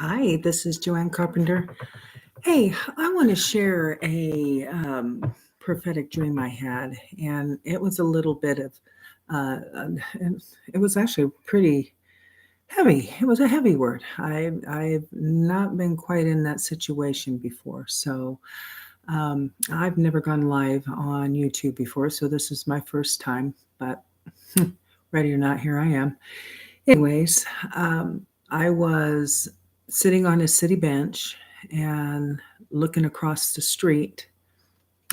Hi, this is Joann Carpenter. Hey, I want to share a prophetic dream I had, and it was a little bit of, it was actually pretty heavy. It was a heavy word. I've not been quite in that situation before, so I've never gone live on YouTube before, so this is my first time. But ready or not, here I am. Anyways, I was sitting on a city bench and looking across the street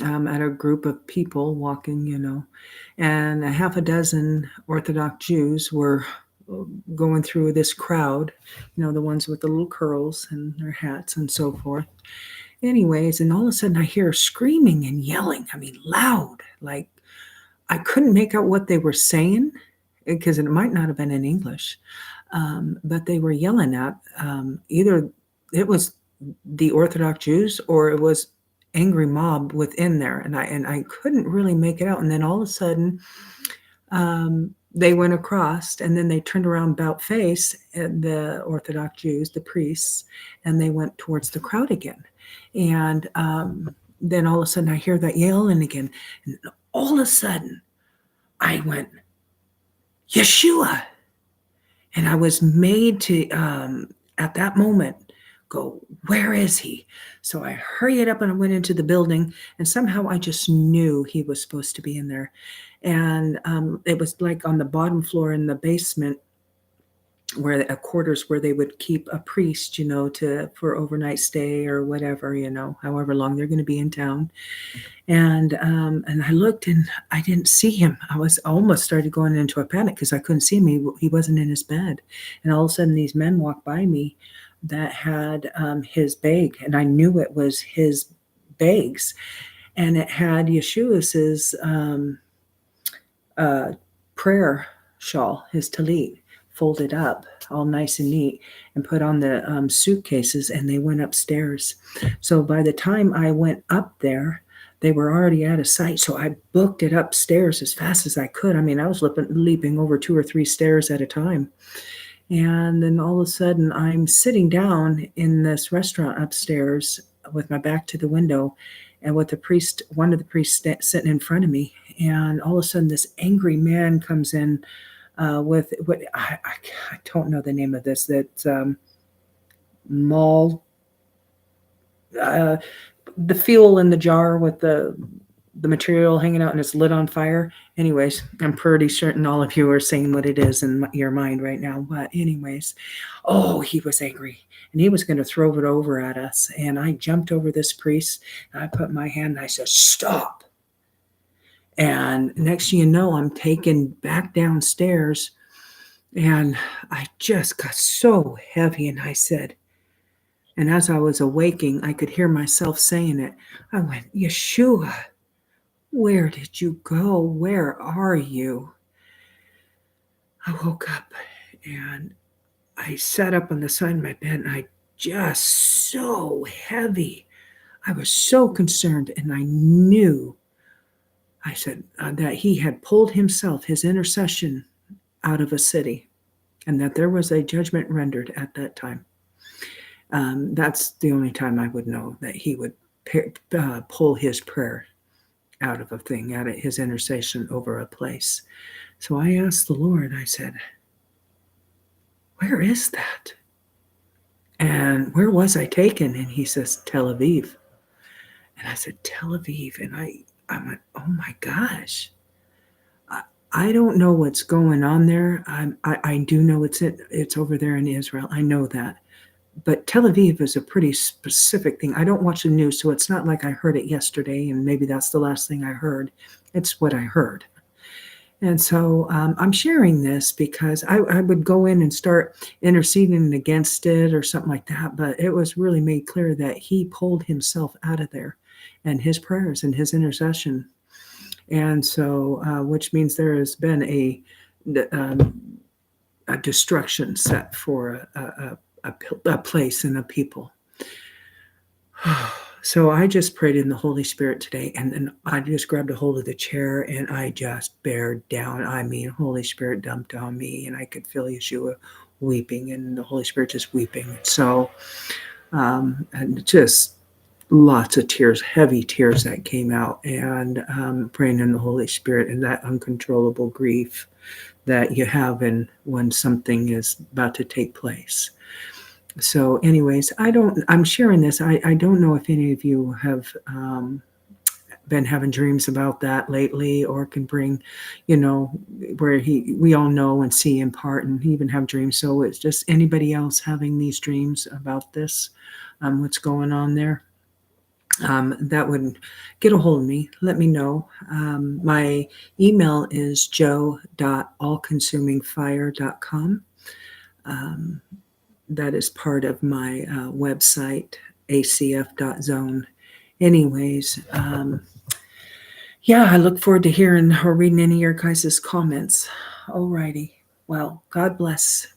at a group of people walking, and a half a dozen Orthodox Jews were going through this crowd, the ones with the little curls and their hats and so forth. Anyways, and all of a sudden I hear screaming and yelling, loud, like I couldn't make out what they were saying because it might not have been in English. But they were yelling at either it was the Orthodox Jews or it was angry mob within there, and I couldn't really make it out. And then all of a sudden, they went across, and then they turned around about face, the Orthodox Jews, the priests, and they went towards the crowd again. And then all of a sudden, I hear that yelling again, and all of a sudden, I went, Yeshua. And I was made to, at that moment, go, where is he? So I hurried up and I went into the building, and somehow I just knew he was supposed to be in there. And it was like on the bottom floor in the basement, where a quarters where they would keep a priest, for overnight stay or whatever, however long they're going to be in town. And I looked and I didn't see him. I was almost started going into a panic because I couldn't see him. He wasn't in his bed. And all of a sudden these men walked by me that had his bag, and I knew it was his bags, and it had Yeshua's prayer shawl, his talit, folded up all nice and neat and put on the suitcases, and they went upstairs. So by the time I went up there, they were already out of sight. So I booked it upstairs as fast as I could. I was leaping over 2 or 3 stairs at a time. And then all of a sudden I'm sitting down in this restaurant upstairs with my back to the window, and with one of the priests sitting in front of me. And all of a sudden this angry man comes in with what I don't know the name of this. That's mall. The fuel in the jar with the material hanging out and it's lit on fire. Anyways, I'm pretty certain all of you are saying what it is in your mind right now. But anyways, he was angry and he was going to throw it over at us. And I jumped over this priest and I put my hand and I said, stop. And next thing you know, I'm taken back downstairs, and I just got so heavy. And I said, and as I was awaking, I could hear myself saying it. I went, Yeshua, where did you go? Where are you? I woke up and I sat up on the side of my bed, and I just so heavy. I was so concerned, and I knew, I said, that he had pulled himself, his intercession, out of a city, and that there was a judgment rendered at that time. That's the only time I would know that he would pull his prayer out of a thing, out of his intercession over a place. So I asked the Lord, I said, where is that? And where was I taken? And he says, Tel Aviv. And I said, Tel Aviv. And I went, oh my gosh. I don't know what's going on there. I do know it's over there in Israel. I know that. But Tel Aviv is a pretty specific thing. I don't watch the news, so it's not like I heard it yesterday, and maybe that's the last thing I heard. It's what I heard. And so I'm sharing this because I would go in and start interceding against it or something like that, but it was really made clear that he pulled himself out of there and his prayers and his intercession. And so, which means there has been a destruction set for a place and a people. So I just prayed in the Holy Spirit today, and then I just grabbed a hold of the chair and I just bared down. Holy Spirit dumped on me, and I could feel Yeshua weeping, and the Holy Spirit just weeping. So, and just lots of tears, heavy tears that came out, and praying in the Holy Spirit and that uncontrollable grief that you have when something is about to take place. So anyways, I'm sharing this. I don't know if any of you have been having dreams about that lately, or can bring, where we all know and see in part and even have dreams. So it's just anybody else having these dreams about this, what's going on there. That would get a hold of me. Let me know. My email is Jo.allconsumingfire.com. That is part of my website, acf.zone. Anyways, yeah, I look forward to hearing or reading any of your guys' comments. Alrighty. Well, God bless.